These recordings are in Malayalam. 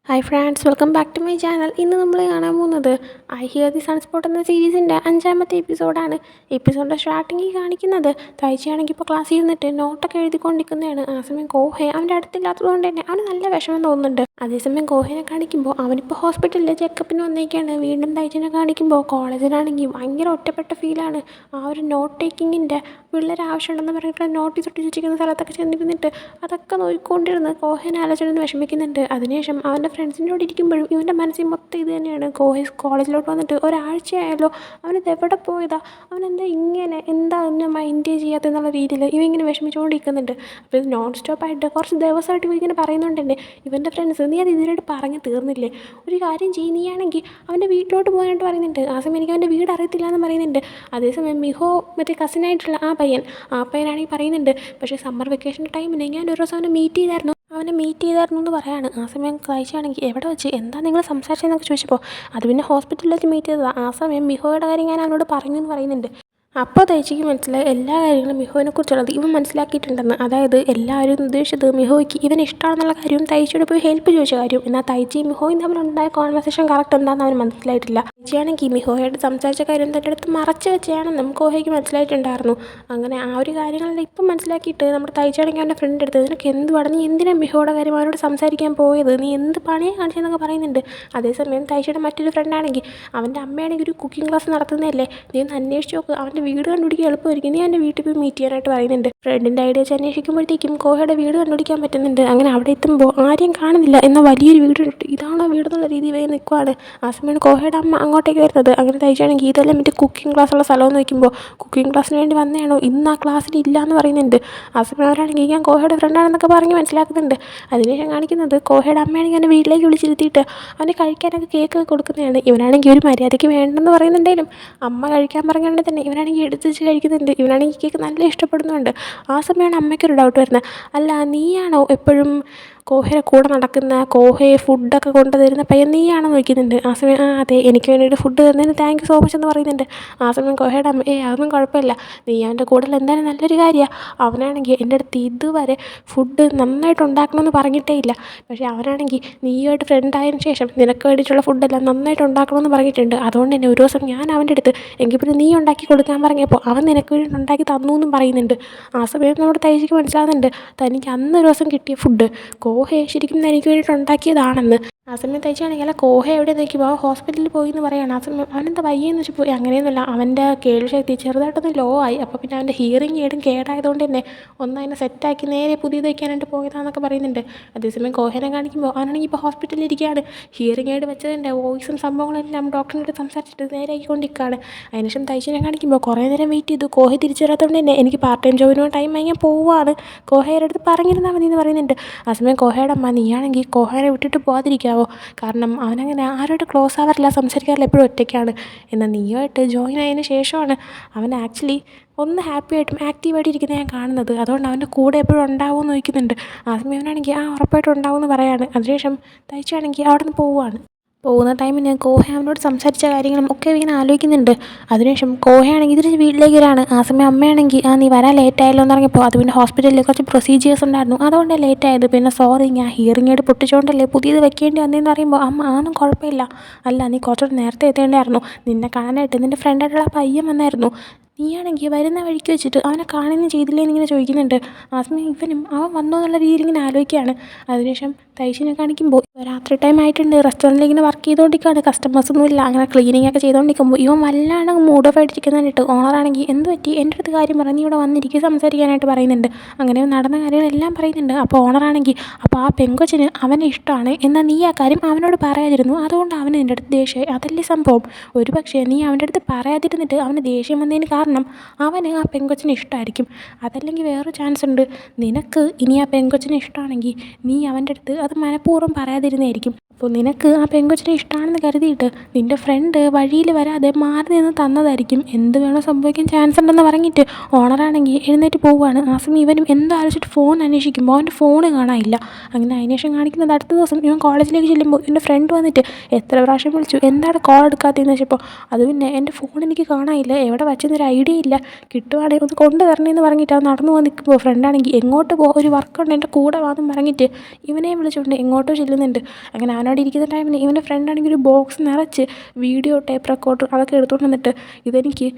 Hi friends, welcome back to my channel. ഇന്ന് നമ്മൾ കാണാൻ പോകുന്നത് ഐ ഹിയർ ദി സൺസ്പോട്ട് എന്ന സീരീസിൻ്റെ 5ാമത്തെ എപ്പിസോഡാണ്. എപ്പിസോഡിൻ്റെ സ്റ്റാർട്ടിങ്ങിൽ കാണിക്കുന്നത് തയ്ച്ചിയാണെങ്കിൽ ഇപ്പോൾ ക്ലാസ്സിൽ ഇരുന്നിട്ട് നോട്ടൊക്കെ എഴുതിക്കൊണ്ടിരിക്കുന്നതാണ്. ആ സമയം കോഹെ അവൻ്റെ അടുത്തില്ലാത്തതുകൊണ്ട് തന്നെ അവന് നല്ല വിഷമം തോന്നുന്നുണ്ട്. അതേസമയം കോഹേനെ കാണിക്കുമ്പോൾ അവനിപ്പോൾ ഹോസ്പിറ്റലിൽ ചെക്കപ്പിന് വന്നേക്കാണ്. വീണ്ടും തയ്ച്ചിനെ കാണിക്കുമ്പോൾ കോളേജിലാണെങ്കിൽ ഭയങ്കര ഒറ്റപ്പെട്ട ഫീലാണ്. ആ ഒരു നോട്ട് ടേക്കിങ്ങിൻ്റെ പിള്ളേർ ആവശ്യമുണ്ടെന്ന് പറഞ്ഞിട്ട് നോട്ടീസ് ഒട്ടിച്ചിരിക്കുന്ന സ്ഥലത്തൊക്കെ ചെന്നിരുന്നിട്ട് അതൊക്കെ നോക്കിക്കൊണ്ടിരുന്ന് കോഹേനെ ആലോചന വിഷമിക്കുന്നുണ്ട്. അതിനുശേഷം അവൻ്റെ ഫ്രണ്ട്സിൻ്റെ കൂടെ ഇരിക്കുമ്പോഴും ഇവൻ്റെ മനസ്സിൽ മൊത്തം ഇത് തന്നെയാണ്. കോളേജിലോട്ട് വന്നിട്ട് ഒരാഴ്ചയായല്ലോ, അവനിത് എവിടെ പോയതാ, അവനെന്താ ഇങ്ങനെ, എന്താ എന്നെ മൈൻഡ് ചെയ്യാത്തെന്നുള്ള രീതിയിൽ ഇവ ഇങ്ങനെ വിഷമിച്ചുകൊണ്ടിരിക്കുന്നുണ്ട്. അപ്പോൾ ഇത് നോൺ സ്റ്റോപ്പായിട്ട് കുറച്ച് ദിവസമായിട്ട് ഇവ പറയുന്നുണ്ട് തന്നെ ഇവൻ്റെ ഫ്രണ്ട്സ്, നീ അത് ഇതിനായിട്ട് പറഞ്ഞ് തീർന്നില്ലേ, ഒരു കാര്യം ചെയ്യ്, നീയാണെങ്കിൽ അവൻ്റെ വീട്ടിലോട്ട് പോകാനായിട്ട് പറയുന്നുണ്ട്. ആ സമയം എനിക്ക് അവൻ്റെ വീട് അറിയത്തില്ല എന്ന് പറയുന്നുണ്ട്. അതേസമയം മിഹോ മറ്റേ കസിനായിട്ടുള്ള ആ പയ്യനാണെങ്കിൽ പറയുന്നുണ്ട്, പക്ഷേ സമ്മർ വെക്കേഷൻ ടൈമിൽ ഞാൻ ഒരു ദിവസം അവനെ മീറ്റ് ചെയ്തായിരുന്നു എന്ന് പറയാണ്. ആ സമയം കഴിച്ചാണെങ്കിൽ എവിടെ വെച്ച്, എന്താ നിങ്ങൾ സംസാരിച്ചതെന്നൊക്കെ ചോദിച്ചപ്പോൾ അത് പിന്നെ ഹോസ്പിറ്റലിൽ വെച്ച് മീറ്റ് ചെയ്തതാണ്. ആ സമയം മിഹോയുടെ കാര്യം ഞാൻ അവനോട് പറഞ്ഞു എന്ന് പറയുന്നുണ്ട്. അപ്പോൾ തയ്ച്ചിക്ക് മനസ്സിലായി എല്ലാ കാര്യങ്ങളും മിഹോനെ കുറിച്ചുള്ളത് ഇവൻ മനസ്സിലാക്കിയിട്ടുണ്ടെന്ന്. അതായത് എല്ലാവരും ഉദ്ദേശിച്ചത് മിഹോയ്ക്ക് ഇവൻ ഇഷ്ടമാണെന്നുള്ള കാര്യവും തയ്ച്ചിയോട് പോയി ഹെൽപ്പ് ചോദിച്ച കാര്യം. എന്നാൽ തയ്ച്ചിയും മിഹോയും തമ്മിലുണ്ടായ കോൺവെർസേഷൻ കറക്റ്റ് എന്താണെന്ന് അവന് മനസ്സിലായിട്ടില്ല. തയ്ച്ചിയാണെങ്കിൽ മിഹോയോട് സംസാരിച്ച കാര്യം തൻ്റെ അടുത്ത് മറച്ചു വെച്ചാണെന്നും കോഹയ്ക്ക് മനസ്സിലായിട്ടുണ്ടായിരുന്നു. അങ്ങനെ ആ ഒരു കാര്യങ്ങളെല്ലാം ഇപ്പം മനസ്സിലാക്കിയിട്ട് നമ്മുടെ തയ്ച്ചിയാണെങ്കിൽ അവൻ്റെ ഫ്രണ്ട് എടുത്ത്, നിനക്ക് എന്തുവാണ്, നീ എന്തിനാണ് മിഹോയുടെ കാര്യം അവനോട് സംസാരിക്കാൻ പോയത്, നീ എന്ത് പണിയെ കാണിച്ചതെന്നൊക്കെ പറയുന്നുണ്ട്. അതേസമയം തയ്ച്ചിയുടെ മറ്റൊരു ഫ്രണ്ടാണെങ്കിൽ അവൻ്റെ അമ്മയാണെങ്കിൽ ഒരു കുക്കിംഗ് ക്ലാസ് നടത്തുന്നതല്ലേ, നീ ഒന്ന് അന്വേഷിച്ച് നോക്ക്, അവൻ്റെ വീട് കണ്ടുപിടിക്കാൻ എളുപ്പമായിരിക്കും, നീ എൻ്റെ വീട്ടിൽ പോയി മീറ്റ് ചെയ്യാനായിട്ട് പറയുന്നുണ്ട്. ഫ്രണ്ടിൻ്റെ ഐഡിയ വെച്ച് അന്വേഷിക്കുമ്പോഴത്തേക്കും കോഹയുടെ വീട് കണ്ടുപിടിക്കാൻ പറ്റുന്നുണ്ട്. അങ്ങനെ അവിടെ എത്തുമ്പോൾ ആരെയും കാണുന്നില്ല, എന്നാൽ വലിയൊരു വീട്, ഇതാണോ വീടെന്നുള്ള രീതിയിൽ വരെ നിൽക്കുവാണ്. ആ സമയമാണ് കോഹയുടെ അമ്മ അങ്ങോട്ടേക്ക് വരുന്നത്. അങ്ങനെ തയ്ച്ചാണെങ്കിൽ ഇതെല്ലാം മറ്റേ കുക്കിംഗ് ക്ലാസ്സുള്ള സ്ഥലമെന്ന് നോക്കുമ്പോൾ കുക്കിംഗ് ക്ലാസ്സിന് വേണ്ടി വന്നതാണോ, ഇന്ന് ആ ക്ലാസ്സിൽ ഇല്ല എന്ന് പറയുന്നുണ്ട്. ആ സമയം അവരാണെങ്കിൽ ഞാൻ കോഹയുടെ ഫ്രണ്ടാണെന്നൊക്കെ പറഞ്ഞ് മനസ്സിലാക്കുന്നുണ്ട്. അതിനുശേഷം കാണിക്കുന്നത് കോഹയുടെ അമ്മയാണെങ്കിൽ അവനെ വീട്ടിലേക്ക് വിളിച്ചിരുത്തിയിട്ട് അവന് കഴിക്കാനൊക്കെ കേക്കൊക്കെ കൊടുക്കുന്നതാണ്. ഇവനാണെങ്കിൽ ഒരു മര്യാദയ്ക്ക് വേണ്ടെന്ന് പറയുന്നുണ്ടെങ്കിലും അമ്മ കഴിക്കാൻ പറഞ്ഞുകൊണ്ട് തന്നെ ഇവനാണെങ്കിൽ എടുത്ത് വെച്ച് കഴിക്കുന്നുണ്ട്. ഇവനാണെങ്കിൽ കേക്ക് നല്ല ഇഷ്ടപ്പെടുന്നുണ്ട്. ആ സമയമാണ് അമ്മയ്ക്കൊരു ഡൗട്ട് വരുന്നത്, അല്ല നീയാണോ എപ്പോഴും കോഹയുടെ കൂടെ നടക്കുന്ന, കോഹയെ ഫുഡൊക്കെ കൊണ്ടുതരുന്ന പയ്യൻ നീയാണോ നോക്കുന്നുണ്ട്. ആ സമയം അതെ, എനിക്ക് വേണ്ടിയിട്ട് ഫുഡ് തന്നതിന് താങ്ക് യു സോ മച്ച് എന്ന് പറയുന്നുണ്ട്. ആ സമയം കോഹയുടെ അമ്മ അതൊന്നും കുഴപ്പമില്ല, നീ അവൻ്റെ കൂടെ എന്തായാലും നല്ലൊരു കാര്യമാണ്. അവനാണെങ്കിൽ എൻ്റെ അടുത്ത് ഇതുവരെ ഫുഡ് നന്നായിട്ട് ഉണ്ടാക്കണമെന്ന് പറഞ്ഞിട്ടേ ഇല്ല, പക്ഷേ അവനാണെങ്കിൽ നീയുമായിട്ട് ഫ്രണ്ടായതിനു ശേഷം നിനക്ക് വേണ്ടിയിട്ടുള്ള ഫുഡെല്ലാം നന്നായിട്ട് ഉണ്ടാക്കണമെന്ന് പറഞ്ഞിട്ടുണ്ട്. അതുകൊണ്ട് തന്നെ ഒരു ദിവസം ഞാൻ അവൻ്റെ അടുത്ത് എങ്കിൽ പിന്നെ നീ ഉണ്ടാക്കി കൊടുക്കാൻ പറഞ്ഞപ്പോൾ അവൻ നിനക്ക് വേണ്ടി ഉണ്ടാക്കി തന്നു എന്നും പറയുന്നുണ്ട്. ആ സമയത്ത് നമ്മുടെ തയ്ച്ചിക്ക് മനസ്സിലാകുന്നുണ്ട് തനിക്ക് അന്നൊരു ദിവസം കിട്ടിയ ഫുഡ് കോഹയെ ശരിക്കും തനിക്ക് വേണ്ടിയിട്ട് ഉണ്ടാക്കിയതാണെന്ന്. ആ സമയം തയ്ച്ചാണെങ്കിൽ അല്ല കോഹ എവിടെ നോക്കിയപ്പോൾ അവൻ ഹോസ്പിറ്റലിൽ പോയി എന്ന് പറയുകയാണ്. ആ സമയം അവനെന്താ വയ്യെന്ന് വെച്ചാൽ പോയി, അങ്ങനെയൊന്നുമില്ല, അവൻ്റെ കേൾവിശക്തി ചെറുതായിട്ടൊന്ന് ലോ ആയി. അപ്പോൾ പിന്നെ അവൻ്റെ ഹിയറിംഗ് എയ്ഡും കേടായതുകൊണ്ട് തന്നെ ഒന്നതിനെ സെറ്റാക്കി നേരെ പുതിയത് വയ്ക്കാനായിട്ട് പോയതാണെന്നൊക്കെ പറയുന്നുണ്ട്. അതേസമയം കോഹനെ കാണിക്കുമ്പോൾ അവനാണെങ്കിൽ ഇപ്പോൾ ഹോസ്പിറ്റലിൽ ഇരിക്കുകയാണ്. ഹിയറിംഗ് എയ്ഡ് വെച്ചതിൻ്റെ വോയിസും സംഭവങ്ങളെല്ലാം ഡോക്ടറിനോട് സംസാരിച്ചിട്ട് നേരെ ആക്കിക്കൊണ്ടിരിക്കുകയാണ്. അതിനുശേഷം തയ്ച്ചിനെ കാണിക്കുമ്പോൾ കുറേ നേരം വെയിറ്റ് ചെയ്തു. കോഹ തിരിച്ചു വരാത്തതുകൊണ്ട് തന്നെ എനിക്ക് പാർട്ട് ടൈം ജോബിനോ ടൈം ഞാൻ പോവുകയാണ്, കോഹയുടെ അടുത്ത് പറഞ്ഞിരുന്നാൽ മതി എന്ന് പറയുന്നുണ്ട്. ആ സമയം കോഹയുടെ അമ്മ, നീയാണെങ്കിൽ കോഹനെ വിട്ടിട്ട് പോകാതിരിക്കാവോ, കാരണം അവനങ്ങനെ ആരോട്ട് ക്ലോസ് ആവാറില്ല, സംസാരിക്കാറില്ല, എപ്പോഴും ഒറ്റയ്ക്കാണ്. എന്നാൽ നീയുമായിട്ട് ജോയിൻ ആയതിനു ശേഷമാണ് അവൻ ആക്ച്വലി ഒന്ന് ഹാപ്പി ആയിട്ടും ആക്റ്റീവായിട്ട് ഇരിക്കുന്നത് ഞാൻ കാണുന്നത്. അതുകൊണ്ട് അവൻ്റെ കൂടെ എപ്പോഴും ഉണ്ടാവുമെന്ന് ചോദിക്കുന്നുണ്ട്. ആ സമയം അവനാണെങ്കിൽ ഉറപ്പായിട്ടും ഉണ്ടാവുമെന്ന് പറയാണ്. അതിനുശേഷം തയ്ച്ചാണെങ്കിൽ അവിടെ നിന്ന് പോവുകയാണ്. പോകുന്ന ടൈമിന് കോഹ അവനോട് സംസാരിച്ച കാര്യങ്ങളും ഒക്കെ ഇങ്ങനെ ആലോചിക്കുന്നുണ്ട്. അതിനുശേഷം കോഹയാണെങ്കിൽ തിരിച്ച് വീട്ടിലേക്ക് വരാണ്. ആ സമയം അമ്മയാണെങ്കിൽ നീ വരാൻ ലേറ്റ് ആയല്ലോ എന്ന് പറഞ്ഞപ്പോൾ അത് പിന്നെ ഹോസ്പിറ്റലിൽ കുറച്ച് പ്രൊസീജിയേഴ്സ് ഉണ്ടായിരുന്നു, അതുകൊണ്ടാണ് ലേറ്റ് ആയത്, പിന്നെ സോറി ഞാൻ ഹിയറിംഗ് എയ്ഡ് പൊട്ടിച്ചുകൊണ്ടല്ലേ പുതിയത് വെക്കേണ്ടി വന്നതെന്ന് പറയുമ്പോൾ അമ്മ അതൊന്നും കുഴപ്പമില്ല, അല്ല നീ കുറച്ചുകൂടി നേരത്തെ എത്തേണ്ടായിരുന്നു, നിന്നെ കാണാനായിട്ട് നിൻ്റെ ഫ്രണ്ടായിട്ടുള്ള പയ്യൻ വന്നായിരുന്നു, നീയാണെങ്കിൽ വരുന്ന വഴിക്ക് വെച്ചിട്ട് അവനെ കാണുകയും ചെയ്തില്ലേ എന്നിങ്ങനെ ചോദിക്കുന്നുണ്ട്. ആ സമയം ഇവനും അവൻ വന്നോ എന്നുള്ള രീതിയിൽ ഇങ്ങനെ ആലോചിക്കുകയാണ്. അതിനുശേഷം തയ്ച്ചിനെ കാണിക്കുമ്പോൾ രാത്രി ടൈം ആയിട്ടുണ്ട്, റെസ്റ്റോറൻറ്റിൽ ഇങ്ങനെ വർക്ക് ചെയ്തുകൊണ്ടിരിക്കുകയാണ്, കസ്റ്റമേഴ്സൊന്നും ഇല്ല, അങ്ങനെ ക്ലീനിങ് ഒക്കെ ചെയ്തുകൊണ്ടിരിക്കുമ്പോൾ ഇവൻ വല്ലാണ്ട് മൂഡ് ഓഫ് ആയിട്ടിരിക്കുന്നതായിട്ട് ഓണറാണെങ്കിൽ എന്ത് പറ്റി, എൻ്റെ അടുത്ത് കാര്യം പറഞ്ഞ് നീ ഇവിടെ വന്നിരിക്കുക സംസാരിക്കാനായിട്ട് പറയുന്നുണ്ട്. അങ്ങനെ നടന്ന കാര്യങ്ങളെല്ലാം പറയുന്നുണ്ട്. അപ്പോൾ ഓണറാണെങ്കിൽ അപ്പോൾ ആ പെങ്കൊച്ചിന് അവനെ ഇഷ്ടമാണ്, എന്നാൽ നീ ആ കാര്യം അവനോട് പറയാതിരുന്നു, അതുകൊണ്ട് അവന് നിൻ്റെ അടുത്ത് ദേഷ്യമായി, അതല്ലേ സംഭവം, ഒരു പക്ഷേ നീ അവൻ്റെ അടുത്ത് പറയാതിരുന്നിട്ട് അവന് ദേഷ്യം വന്നതിന് കാരണം അവന് ആ പെങ്കൊച്ചിനെ ഇഷ്ടമായിരിക്കും, അതല്ലെങ്കിൽ വേറൊരു ചാൻസ് ഉണ്ട്, നിനക്ക് ഇനി ആ പെങ്കൊച്ചിനെ ഇഷ്ടമാണെങ്കിൽ നീ അവൻ്റെ അടുത്ത് അത് മനഃപൂർവ്വം പറയാതിരുന്നതായിരിക്കും. അപ്പോൾ നിനക്ക് ആ പെങ്കൊച്ചിനെ ഇഷ്ടമാണെന്ന് കരുതിയിട്ട് നിൻ്റെ ഫ്രണ്ട് വഴിയിൽ വരാതെ മാറി നിന്ന് തന്നതായിരിക്കും, എന്ത് വേണോ സംഭവിക്കാൻ ചാൻസ് ഉണ്ടെന്ന് പറഞ്ഞിട്ട് ഓണറാണെങ്കിൽ എഴുന്നേറ്റ് പോവുകയാണ്. ആ സമയം ഇവനും എന്തോ ആലോചിച്ചിട്ട് ഫോൺ അന്വേഷിക്കുമ്പോൾ അവൻ്റെ ഫോണ് കാണാനില്ല. അങ്ങനെ അതിനുശേഷം കാണിക്കുന്നത് അടുത്ത ദിവസം ഇവൻ കോളേജിലേക്ക് ചെല്ലുമ്പോൾ എൻ്റെ ഫ്രണ്ട് വന്നിട്ട് എത്ര പ്രാവശ്യം വിളിച്ചു, എന്താണ് കോൾ എടുക്കാത്തതെന്ന് വെച്ചപ്പോൾ അത് പിന്നെ എൻ്റെ ഫോൺ എനിക്ക് കാണാനില്ല, എവിടെ വച്ചെന്നൊരു ഐഡിയ ഇല്ല, കിട്ടുവാണെങ്കിൽ ഒന്ന് കൊണ്ടു തരണേന്ന് പറഞ്ഞിട്ട് അവൻ നടന്നു പോകാൻ നിൽക്കുമ്പോൾ ഫ്രണ്ടാണെങ്കിൽ എങ്ങോട്ട് ഒരു വർക്കുണ്ട് എൻ്റെ കൂടെ വാന്നും പറഞ്ഞിട്ട് ഇവനെ വിളിച്ചുകൊണ്ട് എങ്ങോട്ടോ ചെല്ലുന്നുണ്ട്. അങ്ങനെ അവൻ അവനവിടെ ഇരിക്കുന്ന ടൈമിന് ഇവൻ്റെ ഫ്രണ്ടാണെങ്കിൽ ഒരു ബോക്സ് നിറച്ച് വീഡിയോ ടേപ്പ് റെക്കോർഡർ അതൊക്കെ എടുത്തുകൊണ്ട് വന്നിട്ട് ഇതെനിക്ക്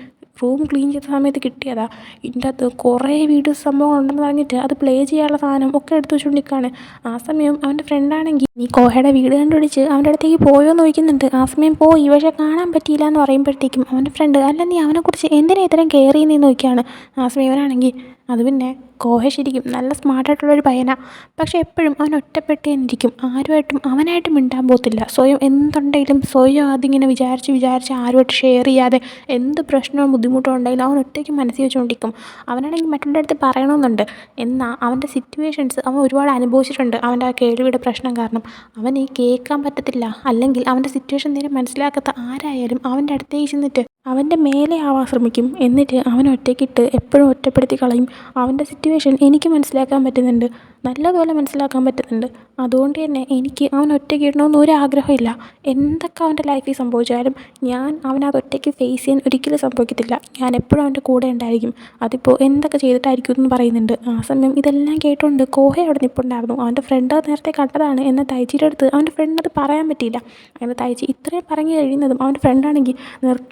റൂം ക്ലീൻ ചെയ്ത സമയത്ത് കിട്ടിയതാ. ഇതിൻ്റെ അകത്ത് കുറേ വീഡിയോസ് സംഭവങ്ങളുണ്ടെന്ന് പറഞ്ഞിട്ട് അത് പ്ലേ ചെയ്യാനുള്ള സാധനം ഒക്കെ എടുത്ത് വെച്ചുകൊണ്ടിരിക്കുകയാണ്. ആ സമയം അവൻ്റെ ഫ്രണ്ടാണെങ്കിൽ നീ കോഹയുടെ വീട് കണ്ടുപിടിച്ച് അവൻ്റെ അടുത്തേക്ക് പോയോ എന്ന് ചോദിക്കുന്നുണ്ട്. ആ സമയം പോയി, പക്ഷേ കാണാൻ പറ്റിയില്ല എന്ന് പറയുമ്പോഴത്തേക്കും അവൻ്റെ ഫ്രണ്ട് അല്ല നീ അവനെക്കുറിച്ച് എന്തിനാ ഇത്രയും കെയർ ചെയ്യുന്നതെന്ന് നോക്കിയാണ്. ആ സമയം അവനാണെങ്കിൽ അത് പിന്നെ കോഹ ശരിക്കും നല്ല സ്മാർട്ടായിട്ടുള്ളൊരു പയ്യനാണ്. പക്ഷേ എപ്പോഴും അവൻ ഒറ്റപ്പെട്ട് തന്നിരിക്കും. ആരുമായിട്ടും അവനായിട്ട് മിണ്ടാൻ പോകത്തില്ല. സ്വയം എന്തുണ്ടെങ്കിലും സ്വയം അതിങ്ങനെ വിചാരിച്ച് ആരുമായിട്ട് ഷെയർ ചെയ്യാതെ എന്ത് പ്രശ്നവും ബുദ്ധിമുട്ടോ ഉണ്ടെങ്കിലും അവൻ ഒറ്റയ്ക്ക് മനസ്സിൽ വെച്ചുകൊണ്ടിരിക്കും. അവനാണെങ്കിൽ മറ്റുള്ള അടുത്ത് പറയണമെന്നുണ്ട്. എന്നാൽ അവൻ്റെ സിറ്റുവേഷൻസ് അവൻ ഒരുപാട് അനുഭവിച്ചിട്ടുണ്ട്. അവൻ്റെ ആ കേൾവിയുടെ പ്രശ്നം കാരണം അവന് കേൾക്കാൻ പറ്റത്തില്ല. അല്ലെങ്കിൽ അവൻ്റെ സിറ്റുവേഷൻ നേരെ മനസ്സിലാക്കാത്ത ആരായാലും അവൻ്റെ അടുത്തേക്ക് ചെന്നിട്ട് അവൻ്റെ മേലെ ആവാൻ ശ്രമിക്കും. എന്നിട്ട് അവൻ ഒറ്റയ്ക്കിട്ട് എപ്പോഴും ഒറ്റപ്പെടുത്തി കളയും. അവൻ്റെ സിറ്റുവേഷൻ എനിക്ക് മനസ്സിലാക്കാൻ പറ്റുന്നുണ്ട്, നല്ലതുപോലെ മനസ്സിലാക്കാൻ പറ്റുന്നുണ്ട്. അതുകൊണ്ട് തന്നെ എനിക്ക് അവൻ ഒറ്റയ്ക്ക് ഇടണമെന്ന് ഒരു ആഗ്രഹമില്ല. എന്തൊക്കെ അവൻ്റെ ലൈഫിൽ സംഭവിച്ചാലും ഞാൻ അവനത് ഒറ്റയ്ക്ക് ഫേസ് ചെയ്യാൻ ഒരിക്കലും സംഭവിക്കത്തില്ല. ഞാൻ എപ്പോഴും അവൻ്റെ കൂടെ ഉണ്ടായിരിക്കും. അതിപ്പോൾ എന്തൊക്കെ ചെയ്തിട്ടായിരിക്കും എന്ന് പറയുന്നുണ്ട്. ആ സമയം ഇതെല്ലാം കേട്ടുകൊണ്ട് കോഹ അവിടെ നിൽപ്പുണ്ടായിരുന്നു. അവൻ്റെ ഫ്രണ്ട് നേരത്തെ കണ്ടതാണ്. എന്നാൽ തൈച്ചിയുടെ അടുത്ത് അവൻ്റെ ഫ്രണ്ട് അത് പറയാൻ പറ്റിയില്ല. അങ്ങനെ തൈച്ചി ഇത്രയും പറഞ്ഞു കഴിയുന്നതും അവൻ്റെ ഫ്രണ്ടാണെങ്കിൽ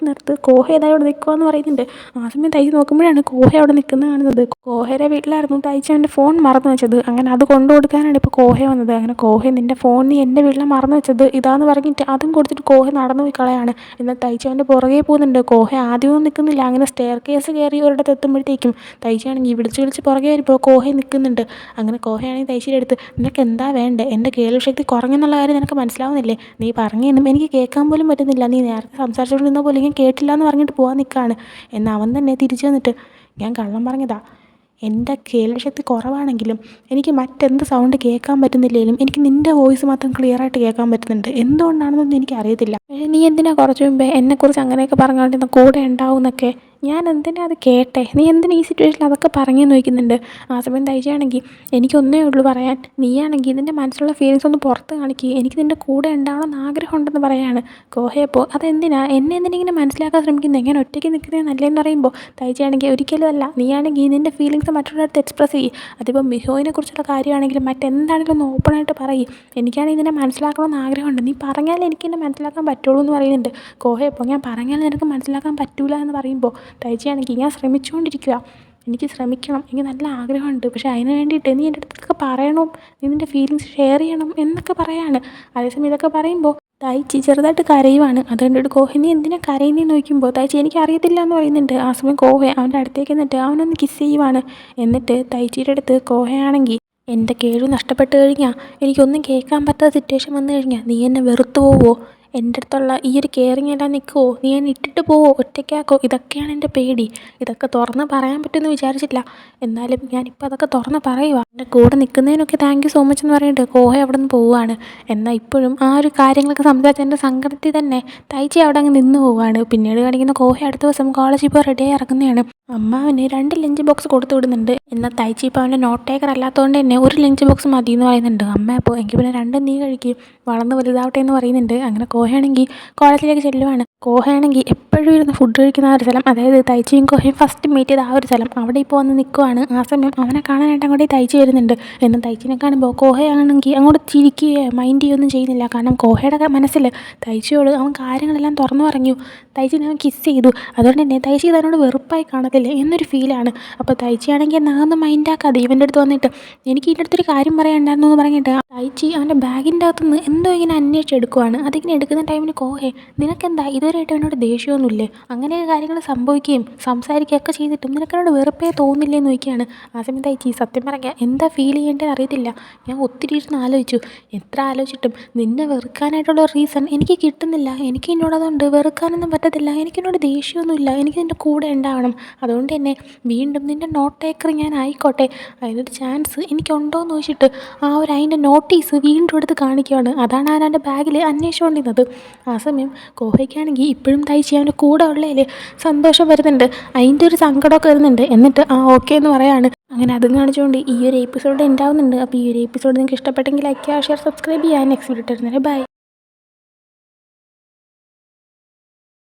നിർത്ത് കോഹ ഏതായി അവിടെ നിൽക്കുമെന്ന് പറയുന്നുണ്ട്. ആ സമയം തൈച്ചി നോക്കുമ്പോഴാണ് കോഹ അവിടെ നിൽക്കുന്നത് കാണുന്നത്. കോഹയുടെ വീട്ടിലായിരുന്നു തൈച്ചി അവൻ്റെ ഫോൺ മറന്നു വെച്ചത്. അങ്ങനെ അത് കൊണ്ടു കൊടുക്കാനാണ് ഇപ്പോൾ കോഹ വന്നത്. അങ്ങനെ കോഹ നിൻ്റെ ഫോൺ നീ എൻ്റെ വീട്ടിൽ മറന്നു വെച്ചത് ഇതാന്ന് പറഞ്ഞിട്ട് അതും കൊടുത്തിട്ട് കോഹ നടന്നു പോയി കളയാണ്. എന്നാൽ തൈച്ചി അവൻ്റെ പുറകെ പോകുന്നുണ്ട്. കോഹ ആദ്യമൊന്നും നിൽക്കുന്നില്ല. അങ്ങനെ സ്റ്റെയർ കേസ് കയറി ഒരിടത്ത് എത്തുമ്പോഴത്തേക്കും തൈച്ചിയാണെങ്കിൽ വിളിച്ച് പുറകെ വരുമ്പോൾ കോഹ നിൽക്കുന്നുണ്ട്. അങ്ങനെ കോഹയാണെങ്കിൽ തൈച്ചിയുടെ അടുത്ത് നിനക്ക് എന്താ വേണ്ടേ? എൻ്റെ കേൾവിശക്തി കുറഞ്ഞെന്നുള്ള കാര്യം നിനക്ക് മനസ്സിലാവുന്നില്ലേ? നീ പറഞ്ഞൊന്നും എനിക്ക് കേൾക്കാൻ പോലും പറ്റുന്നില്ല. നീ നേരത്തെ സംസാരിച്ചുകൊണ്ട് നിന്ന പോലെ ഞാൻ കേട്ടില്ല എന്ന് പറഞ്ഞിട്ട് പോകാൻ നിൽക്കുകയാണ്. എന്നാൽ അവൻ തന്നെ തിരിച്ചു വന്നിട്ട് ഞാൻ കള്ളം പറഞ്ഞതാ. എൻ്റെ കേൾവിശക്തി കുറവാണെങ്കിലും എനിക്ക് മറ്റെന്ത് സൗണ്ട് കേൾക്കാൻ പറ്റുന്നില്ലെങ്കിലും എനിക്ക് നിൻ്റെ വോയിസ് മാത്രം ക്ലിയറായിട്ട് കേൾക്കാൻ പറ്റുന്നുണ്ട്. എന്തുകൊണ്ടാണെന്നൊന്നും എനിക്കറിയത്തില്ല. നീ എന്തിനാ കുറച്ച് മുമ്പേ എന്നെക്കുറിച്ച് അങ്ങനെയൊക്കെ പറഞ്ഞുകൊണ്ടിരുന്ന കൂടെ ഉണ്ടാവും എന്നൊക്കെ? ഞാൻ എന്തിനാ അത് കേട്ടെ? നീ എന്തിനാ ഈ സിറ്റുവേഷനിൽ അതൊക്കെ പറഞ്ഞെന്ന് ചോദിക്കുന്നുണ്ട്. ആ സമയം തൈച്ചയാണെങ്കിൽ എനിക്കൊന്നേ ഉള്ളൂ പറയാൻ. നീയാണെങ്കിൽ നിൻ്റെ മനസ്സിലുള്ള ഫീലിങ്സ് ഒന്ന് പുറത്ത് കാണിക്കുക. എനിക്ക് നിൻ്റെ കൂടെ ഉണ്ടാവണമെന്ന് ആഗ്രഹമുണ്ടെന്ന് പറയാണ്. കോഹയപ്പോൾ അതെന്തിനാ എന്തിനാ ഇങ്ങനെ മനസ്സിലാക്കാൻ ശ്രമിക്കുന്നത്? ഞാൻ ഒറ്റയ്ക്ക് നിൽക്കുന്നത് നല്ലതെന്ന് പറയുമ്പോൾ തൈച്ചയാണെങ്കിൽ ഒരിക്കലും അല്ല. നീയാണെങ്കിൽ നിൻ്റെ ഫീലിങ്സ് മറ്റുള്ളവരുടെ എക്സ്പ്രസ് ചെയ്യും. അതിപ്പോൾ മിഹോയിനെ കുറിച്ചുള്ള കാര്യമാണെങ്കിലും മറ്റെന്താണെങ്കിലും ഒന്ന് ഓപ്പണായിട്ട് പറയും. എനിക്കാണെങ്കിൽ നിന്നെ മനസ്സിലാക്കണമെന്ന് ആഗ്രഹമുണ്ട്. നീ പറഞ്ഞാലേ എനിക്ക് എന്നെ മനസ്സിലാക്കാൻ പറ്റുള്ളൂ എന്ന് പറയുന്നുണ്ട്. കോഹയപ്പോൾ ഞാൻ പറഞ്ഞാൽ നിനക്ക് മനസ്സിലാക്കാൻ പറ്റൂല എന്ന് പറയുമ്പോൾ തൈച്ചയാണെങ്കിൽ ഞാൻ ശ്രമിച്ചുകൊണ്ടിരിക്കുക. എനിക്ക് ശ്രമിക്കണം, എനിക്ക് നല്ല ആഗ്രഹമുണ്ട്. പക്ഷേ അതിന് വേണ്ടിയിട്ട് നീ എൻ്റെ അടുത്തൊക്കെ പറയണം, നീ നിൻ്റെ ഫീലിങ്സ് ഷെയർ ചെയ്യണം എന്നൊക്കെ പറയാണ്. അതേസമയം ഇതൊക്കെ പറയുമ്പോൾ തൈച്ചി ചെറുതായിട്ട് കരയുവാണ്. അത് കണ്ടിട്ട് കോഹ നീ എന്തിനാ കരയുന്നതെന്ന് ചോദിക്കുമ്പോൾ തൈച്ചി എനിക്ക് അറിയത്തില്ല എന്ന് പറയുന്നുണ്ട്. ആ സമയം കോഹ അവൻ്റെ അടുത്തേക്ക് എന്നിട്ട് അവനൊന്ന് കിസ് ചെയ്യുവാണ്. എന്നിട്ട് തൈച്ചിയുടെ അടുത്ത് കോഹയാണെങ്കിൽ എൻ്റെ കേൾവി നഷ്ടപ്പെട്ട് കഴിഞ്ഞാൽ എനിക്കൊന്നും കേൾക്കാൻ പറ്റാത്ത സിറ്റുവേഷൻ വന്നു കഴിഞ്ഞാൽ നീ എന്നെ വെറുത്തു പോവോ? എൻ്റെ അടുത്തുള്ള ഈ ഒരു കെയറിങ് എല്ലാം നിൽക്കുമോ? നീ എന്നെ ഇട്ടിട്ട് പോവോ? ഒറ്റയ്ക്കാക്കോ? ഇതൊക്കെയാണ് എൻ്റെ പേടി. ഇതൊക്കെ തുറന്ന് പറയാൻ പറ്റുമെന്ന് വിചാരിച്ചില്ല. എന്നാലും ഞാനിപ്പോൾ അതൊക്കെ തുറന്ന് പറയുക. എൻ്റെ കൂടെ നിൽക്കുന്നതിനൊക്കെ താങ്ക് യു സോ മച്ച് എന്ന് പറഞ്ഞിട്ട് കോഹ അവിടെ നിന്ന് പോവുകയാണ്. എന്നാൽ ഇപ്പോഴും ആ ഒരു കാര്യങ്ങളൊക്കെ സംസാരിച്ച് എൻ്റെ സങ്കടത്തിൽ തന്നെ തൈച്ചി അവിടെ അങ്ങ് നിന്ന് പോവുകയാണ്. പിന്നീട് കാണിക്കുന്ന കോഹ അടുത്ത ദിവസം കോളേജിൽ ഇപ്പോൾ റെഡിയായി ഇറങ്ങുന്നതാണ്. അമ്മ അവന് 2 ലഞ്ച് ബോക്സ് കൊടുത്തു വിടുന്നുണ്ട്. എന്നാൽ തൈച്ചി ഇപ്പോൾ അവൻ്റെ നോട്ട് ടേക്കർ അല്ലാത്തതുകൊണ്ട് തന്നെ ഒരു ലഞ്ച് ബോക്സ് മതി എന്ന് പറയുന്നുണ്ട്. അമ്മ അപ്പോൾ എങ്കിൽ പിന്നെ 2 നീ കഴിക്കും, വളർന്ന് വലുതാവട്ടെ എന്ന് പറയുന്നുണ്ട്. അങ്ങനെ കോഹയാണെങ്കിൽ കോളേജിലേക്ക് ചെല്ലുവാണ്. കോഹയാണെങ്കിൽ എപ്പോഴും ഇരുന്ന് ഫുഡ് കഴിക്കുന്ന ആ ഒരു സ്ഥലം, അതായത് തൈച്ചിയും കോഹയും ഫസ്റ്റ് മീറ്റ് ചെയ്ത ആ ഒരു സ്ഥലം, അവിടെ ഇപ്പോൾ വന്ന് നിൽക്കുവാണ്. ആ സമയം അവനെ കാണാനായിട്ട് അങ്ങോട്ട് തൈച്ചി വരുന്നുണ്ട്. എന്നാൽ തൈച്ചിനെ കാണുമ്പോൾ കോഹയാണെങ്കിൽ അങ്ങോട്ട് ചിരിക്കുകയോ മൈൻഡ് ചെയ്യുകയൊന്നും ചെയ്യുന്നില്ല. കാരണം കോഹയുടെ മനസ്സിൽ തൈച്ചിയോട് അവൻ കാര്യങ്ങളെല്ലാം തുറന്നു പറഞ്ഞു. തൈച്ചിനെ അവൻ കിസ് ചെയ്തു. അതുകൊണ്ട് തന്നെ തൈച്ചി തന്നോട് വെറുപ്പായി കാണത്തില്ലേ എന്നൊരു ഫീലാണ്. അപ്പോൾ തൈച്ചിയാണെങ്കിൽ നാന്ന് മൈൻഡാക്കാതെ ഇവൻ്റെ അടുത്ത് വന്നിട്ട് എനിക്ക് ഇതിൻ്റെ അടുത്തൊരു കാര്യം പറയാനുണ്ടായിരുന്നു എന്ന് പറഞ്ഞിട്ട് തൈച്ചി അവൻ്റെ ബാഗിൻ്റെ അകത്തുനിന്ന് എന്തോ ഇങ്ങനെ അന്വേഷിച്ചെടുക്കുവാണ്. അതിങ്ങനെ എടുക്കുന്ന ടൈമിന് കോഹേ നിനക്കെന്താ ഇതുവരെയായിട്ട് എന്നോട് ദേഷ്യമൊന്നുമില്ലേ? അങ്ങനെയൊക്കെ കാര്യങ്ങൾ സംഭവിക്കുകയും സംസാരിക്കുകയൊക്കെ ചെയ്തിട്ടും നിനക്കെന്നോട് വെറുപ്പേ തോന്നില്ലേ എന്ന് ചോദിക്കുകയാണ്. ആ സമയം തൈച്ചി സത്യം പറഞ്ഞാൽ എന്താ ഫീൽ ചെയ്യേണ്ടത് അറിയത്തില്ല. ഞാൻ ഒത്തിരി ഇരുന്ന് ആലോചിച്ചു. എത്ര ആലോചിച്ചിട്ടും നിന്നെ വെറുക്കാനായിട്ടുള്ള റീസൺ എനിക്ക് കിട്ടുന്നില്ല. എനിക്ക് എന്നോടതുകൊണ്ട് വെറുക്കാനൊന്നും പറ്റത്തില്ല. എനിക്കെന്നോട് ദേഷ്യമൊന്നുമില്ല. എനിക്ക് നിൻ്റെ കൂടെ ഉണ്ടാവണം. അതുകൊണ്ട് തന്നെ വീണ്ടും നിൻ്റെ നോട്ട് ടേക്കർ ഞാൻ ആയിക്കോട്ടെ, അതിനൊരു ചാൻസ് എനിക്കുണ്ടോ എന്ന് ചോദിച്ചിട്ട് അതിൻ്റെ നോട്ടീസ് വീണ്ടും എടുത്ത് കാണിക്കുകയാണ്. അതാണ് അവൻ്റെ ബാഗിൽ അന്വേഷിച്ചുകൊണ്ടിരുന്നത്. ആ സമയം കോഹയ്ക്കാണെങ്കിൽ ഇപ്പോഴും തൈച്ചി അവൻ്റെ കൂടെ ഉള്ളതിൽ സന്തോഷം വരുന്നുണ്ട്. അതിൻ്റെ ഒരു സങ്കടമൊക്കെ വരുന്നുണ്ട്. എന്നിട്ട് ഓക്കെ എന്ന് പറയാണ്. അങ്ങനെ അതും കാണിച്ചുകൊണ്ട് ഈ ഒരു എപ്പിസോഡ് ഉണ്ടാവുന്നുണ്ട്. അപ്പോൾ ഈ ഒരു എപ്പിസോഡ് നിങ്ങൾക്ക് ഇഷ്ടപ്പെട്ടെങ്കിൽ ലൈക്ക് ചെയ്യുക, ഷെയർ, സബ്സ്ക്രൈബ് ചെയ്യുക. നെക്സ്റ്റ് വീഡിയോ ഇട്ടുതരുന്നത്. ബൈ.